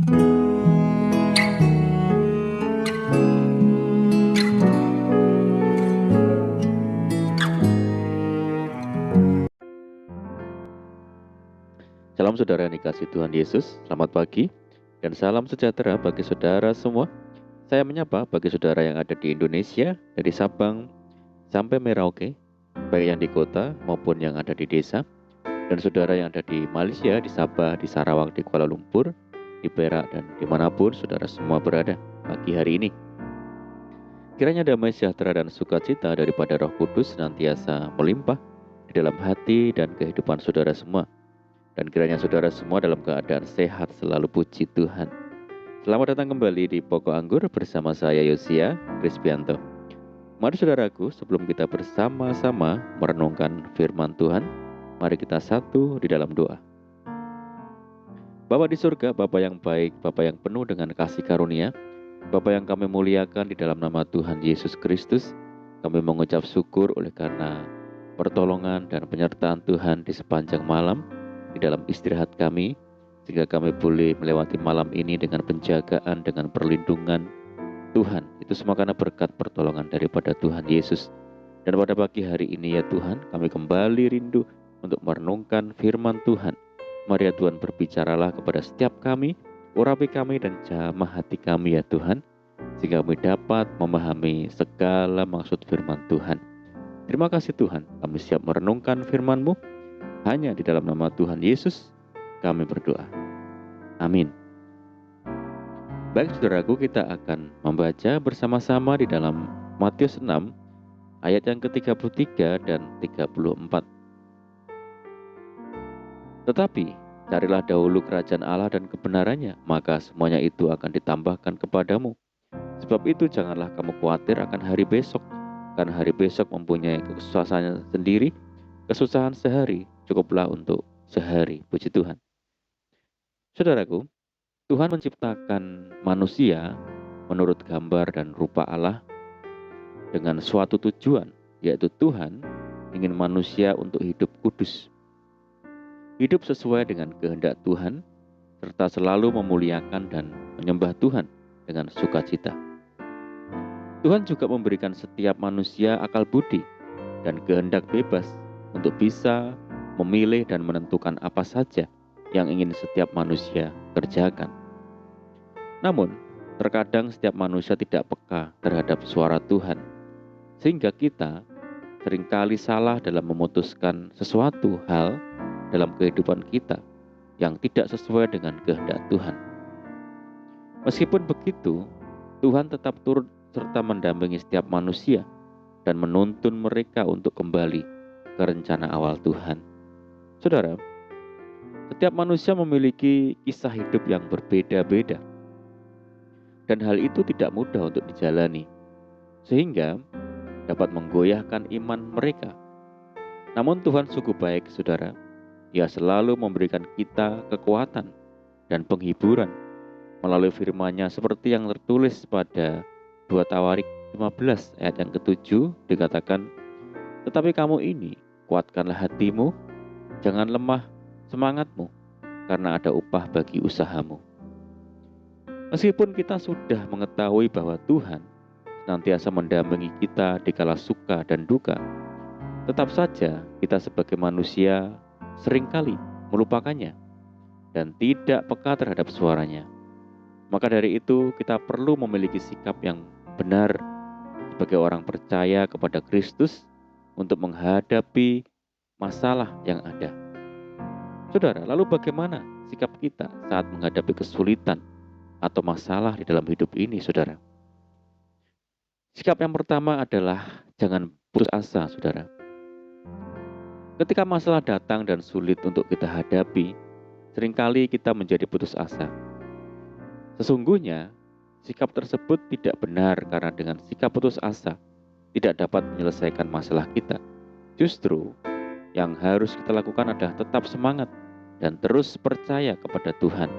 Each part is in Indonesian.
Salam saudara yang dikasihi Tuhan Yesus, selamat pagi dan salam sejahtera bagi saudara semua. Saya menyapa bagi saudara yang ada di Indonesia, dari Sabang sampai Merauke, baik yang di kota maupun yang ada di desa, dan saudara yang ada di Malaysia, di Sabah, di Sarawak, di Kuala Lumpur, di Perak, dan dimanapun saudara semua berada pagi hari ini. Kiranya damai sejahtera dan sukacita daripada Roh Kudus senantiasa melimpah di dalam hati dan kehidupan saudara semua. Dan kiranya saudara semua dalam keadaan sehat selalu, puji Tuhan. Selamat datang kembali di Pokok Anggur bersama saya Yosia Krispianto. Mari saudaraku, sebelum kita bersama-sama merenungkan firman Tuhan, mari kita satu di dalam doa. Bapa di surga, Bapa yang baik, Bapa yang penuh dengan kasih karunia, Bapa yang kami muliakan di dalam nama Tuhan Yesus Kristus, kami mengucap syukur oleh karena pertolongan dan penyertaan Tuhan di sepanjang malam, di dalam istirahat kami, sehingga kami boleh melewati malam ini dengan penjagaan, dengan perlindungan Tuhan. Itu semua karena berkat pertolongan daripada Tuhan Yesus. Dan pada pagi hari ini ya Tuhan, kami kembali rindu untuk merenungkan firman Tuhan. Mari ya Tuhan, berbicaralah kepada setiap kami, urapi kami dan jamah hati kami ya Tuhan, sehingga kami dapat memahami segala maksud firman Tuhan. Terima kasih Tuhan, kami siap merenungkan firman-Mu. Hanya di dalam nama Tuhan Yesus kami berdoa. Amin. Baik saudaraku, kita akan membaca bersama-sama di dalam Matius 6 ayat yang ke-33 dan 34. Tetapi carilah dahulu kerajaan Allah dan kebenarannya, maka semuanya itu akan ditambahkan kepadamu. Sebab itu janganlah kamu khawatir akan hari besok, karena hari besok mempunyai kesusahannya sendiri. Kesusahan sehari cukuplah untuk sehari. Puji Tuhan. Saudaraku, Tuhan menciptakan manusia menurut gambar dan rupa Allah dengan suatu tujuan, yaitu Tuhan ingin manusia untuk hidup kudus, hidup sesuai dengan kehendak Tuhan, serta selalu memuliakan dan menyembah Tuhan dengan sukacita. Tuhan juga memberikan setiap manusia akal budi dan kehendak bebas untuk bisa memilih dan menentukan apa saja yang ingin setiap manusia kerjakan. Namun, terkadang setiap manusia tidak peka terhadap suara Tuhan, sehingga kita seringkali salah dalam memutuskan sesuatu hal dalam kehidupan kita yang tidak sesuai dengan kehendak Tuhan. Meskipun begitu, Tuhan tetap turut serta mendampingi setiap manusia dan menuntun mereka untuk kembali ke rencana awal Tuhan. Saudara, setiap manusia memiliki kisah hidup yang berbeda-beda, dan hal itu tidak mudah untuk dijalani, sehingga dapat menggoyahkan iman mereka. Namun Tuhan sungguh baik, saudara. Ia selalu memberikan kita kekuatan dan penghiburan melalui firman-Nya, seperti yang tertulis pada 2 Tawarik 15 ayat yang ke-7 dikatakan, tetapi kamu ini, kuatkanlah hatimu, jangan lemah semangatmu, karena ada upah bagi usahamu. Meskipun kita sudah mengetahui bahwa Tuhan senantiasa mendampingi kita di kala suka dan duka, tetap saja kita sebagai manusia seringkali melupakannya dan tidak peka terhadap suaranya. Maka dari itu kita perlu memiliki sikap yang benar sebagai orang percaya kepada Kristus untuk menghadapi masalah yang ada. Saudara, lalu bagaimana sikap kita saat menghadapi kesulitan atau masalah di dalam hidup ini, saudara? Sikap yang pertama adalah jangan putus asa, saudara. Ketika masalah datang dan sulit untuk kita hadapi, seringkali kita menjadi putus asa. Sesungguhnya, sikap tersebut tidak benar karena dengan sikap putus asa tidak dapat menyelesaikan masalah kita. Justru, yang harus kita lakukan adalah tetap semangat dan terus percaya kepada Tuhan.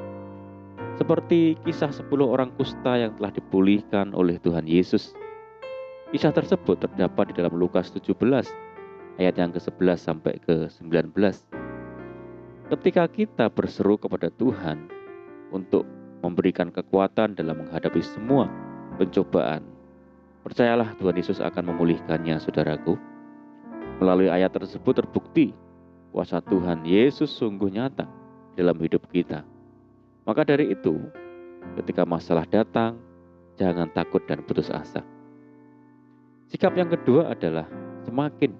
Seperti kisah 10 orang kusta yang telah dipulihkan oleh Tuhan Yesus. Kisah tersebut terdapat di dalam Lukas 17 ayat yang ke-11 sampai ke-19. Ketika kita berseru kepada Tuhan untuk memberikan kekuatan dalam menghadapi semua pencobaan. Percayalah Tuhan Yesus akan memulihkannya, saudaraku. Melalui ayat tersebut terbukti kuasa Tuhan Yesus sungguh nyata dalam hidup kita. Maka dari itu, ketika masalah datang, jangan takut dan putus asa. Sikap yang kedua adalah semakin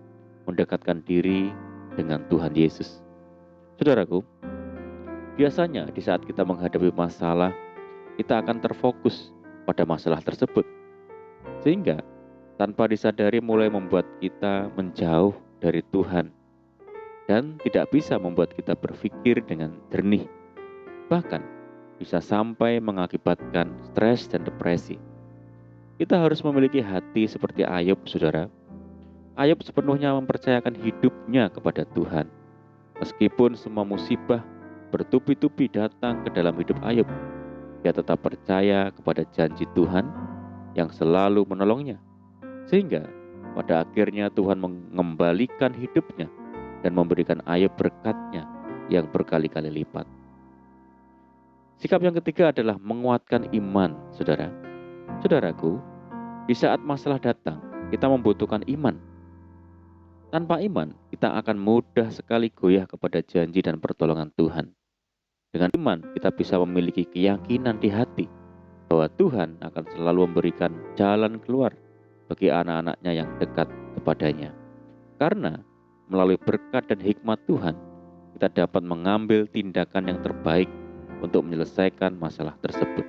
mendekatkan diri dengan Tuhan Yesus. Saudaraku, biasanya di saat kita menghadapi masalah, kita akan terfokus pada masalah tersebut. Sehingga tanpa disadari mulai membuat kita menjauh dari Tuhan dan tidak bisa membuat kita berpikir dengan jernih. Bahkan bisa sampai mengakibatkan stres dan depresi. Kita harus memiliki hati seperti Ayub, saudara. Ayub sepenuhnya mempercayakan hidupnya kepada Tuhan. Meskipun semua musibah bertubi-tubi datang ke dalam hidup Ayub, dia tetap percaya kepada janji Tuhan yang selalu menolongnya. Sehingga pada akhirnya Tuhan mengembalikan hidupnya dan memberikan Ayub berkatnya yang berkali-kali lipat. Sikap yang ketiga adalah menguatkan iman, saudara. Saudaraku, di saat masalah datang, kita membutuhkan iman. Tanpa iman, kita akan mudah sekali goyah kepada janji dan pertolongan Tuhan. Dengan iman, kita bisa memiliki keyakinan di hati bahwa Tuhan akan selalu memberikan jalan keluar bagi anak-anaknya yang dekat kepadanya. Karena melalui berkat dan hikmat Tuhan, kita dapat mengambil tindakan yang terbaik untuk menyelesaikan masalah tersebut.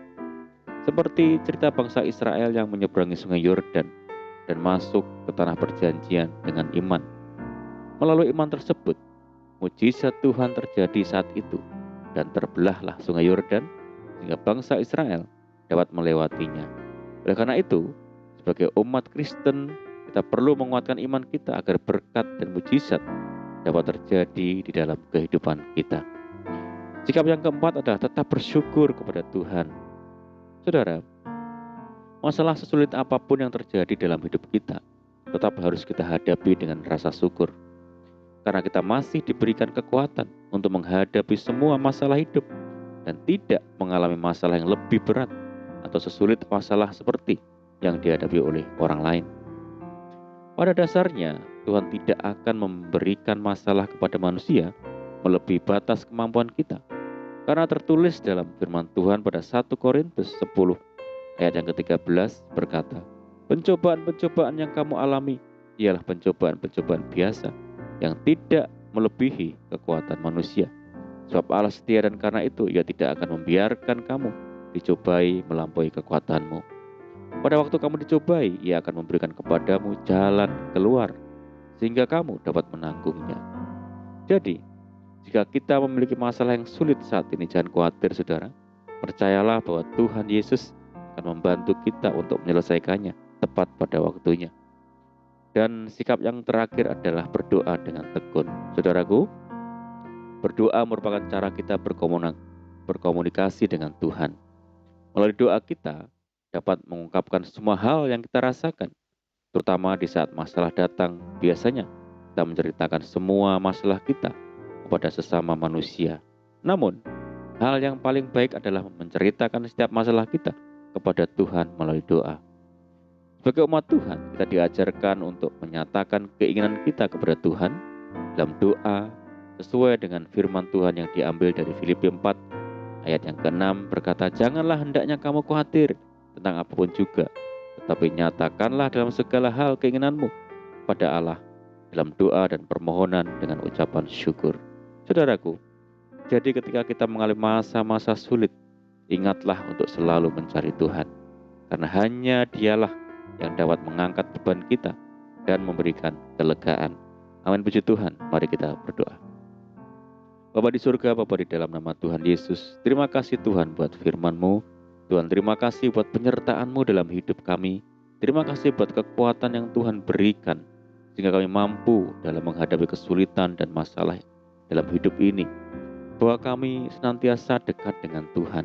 Seperti cerita bangsa Israel yang menyeberangi sungai Yordan dan masuk ke tanah perjanjian dengan iman. Melalui iman tersebut, mujizat Tuhan terjadi saat itu dan terbelahlah sungai Yordan sehingga bangsa Israel dapat melewatinya. Oleh karena itu, sebagai umat Kristen, kita perlu menguatkan iman kita agar berkat dan mujizat dapat terjadi di dalam kehidupan kita. Sikap yang keempat adalah tetap bersyukur kepada Tuhan. Saudara, masalah sesulit apapun yang terjadi dalam hidup kita, tetap harus kita hadapi dengan rasa syukur. Karena kita masih diberikan kekuatan untuk menghadapi semua masalah hidup dan tidak mengalami masalah yang lebih berat atau sesulit masalah seperti yang dihadapi oleh orang lain. Pada dasarnya, Tuhan tidak akan memberikan masalah kepada manusia melebihi batas kemampuan kita. Karena tertulis dalam firman Tuhan pada 1 Korintus 10 ayat yang ke-13 berkata, pencobaan-pencobaan yang kamu alami ialah pencobaan-pencobaan biasa yang tidak melebihi kekuatan manusia. Sebab Allah setia dan karena itu Ia tidak akan membiarkan kamu dicobai melampaui kekuatanmu. Pada waktu kamu dicobai, Ia akan memberikan kepadamu jalan keluar sehingga kamu dapat menanggungnya. Jadi, jika kita memiliki masalah yang sulit saat ini, jangan khawatir, saudara. Percayalah bahwa Tuhan Yesus akan membantu kita untuk menyelesaikannya tepat pada waktunya. Dan sikap yang terakhir adalah berdoa dengan tekun. Saudaraku, berdoa merupakan cara kita berkomunikasi dengan Tuhan. Melalui doa kita dapat mengungkapkan semua hal yang kita rasakan, terutama di saat masalah datang. Biasanya kita menceritakan semua masalah kita kepada sesama manusia. Namun, hal yang paling baik adalah menceritakan setiap masalah kita kepada Tuhan melalui doa. Sebagai umat Tuhan, kita diajarkan untuk menyatakan keinginan kita kepada Tuhan dalam doa sesuai dengan firman Tuhan yang diambil dari Filipi 4 ayat yang ke-6 berkata, janganlah hendaknya kamu khawatir tentang apapun juga, tetapi nyatakanlah dalam segala hal keinginanmu pada Allah dalam doa dan permohonan dengan ucapan syukur. Saudaraku, jadi ketika kita mengalami masa-masa sulit, ingatlah untuk selalu mencari Tuhan. Karena hanya Dialah yang dapat mengangkat beban kita dan memberikan kelegaan. Amin, puji Tuhan. Mari kita berdoa. Bapa di surga, Bapa di dalam nama Tuhan Yesus, terima kasih Tuhan buat firman-Mu. Tuhan, terima kasih buat penyertaan-Mu dalam hidup kami. Terima kasih buat kekuatan yang Tuhan berikan, sehingga kami mampu dalam menghadapi kesulitan dan masalah dalam hidup ini, bahwa kami senantiasa dekat dengan Tuhan,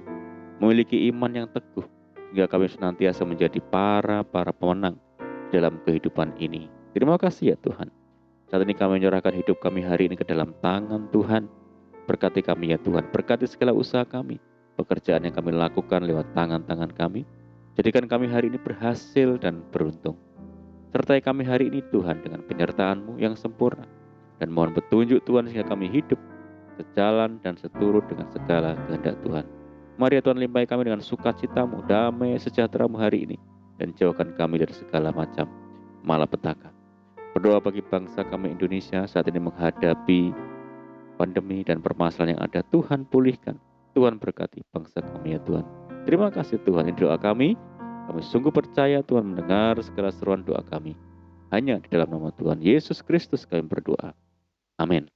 memiliki iman yang teguh, hingga kami senantiasa menjadi para pemenang dalam kehidupan ini. Terima kasih ya Tuhan. Saat ini kami menyerahkan hidup kami hari ini ke dalam tangan Tuhan. Berkati kami ya Tuhan, berkati segala usaha kami, pekerjaan yang kami lakukan lewat tangan-tangan kami. Jadikan kami hari ini berhasil dan beruntung. Sertai kami hari ini Tuhan dengan penyertaan-Mu yang sempurna. Dan mohon petunjuk Tuhan sehingga kami hidup sejalan dan seturut dengan segala kehendak Tuhan. Mari ya Tuhan, limpahi kami dengan sukacita-Mu, damai sejahtera-Mu hari ini. Dan jauhkan kami dari segala macam malapetaka. Berdoa bagi bangsa kami Indonesia saat ini menghadapi pandemi dan permasalahan yang ada. Tuhan pulihkan, Tuhan berkati bangsa kami ya Tuhan. Terima kasih Tuhan, ini doa kami. Kami sungguh percaya Tuhan mendengar segala seruan doa kami. Hanya di dalam nama Tuhan Yesus Kristus kami berdoa. Amin.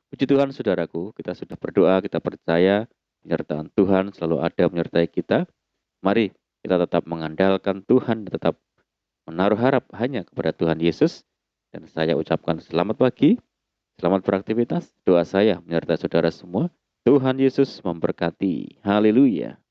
Puji Tuhan saudaraku, kita sudah berdoa, kita percaya penyertaan Tuhan selalu ada menyertai kita. Mari kita tetap mengandalkan Tuhan, tetap menaruh harap hanya kepada Tuhan Yesus. Dan saya ucapkan selamat pagi, selamat beraktivitas. Doa saya menyertai saudara semua. Tuhan Yesus memberkati. Haleluya.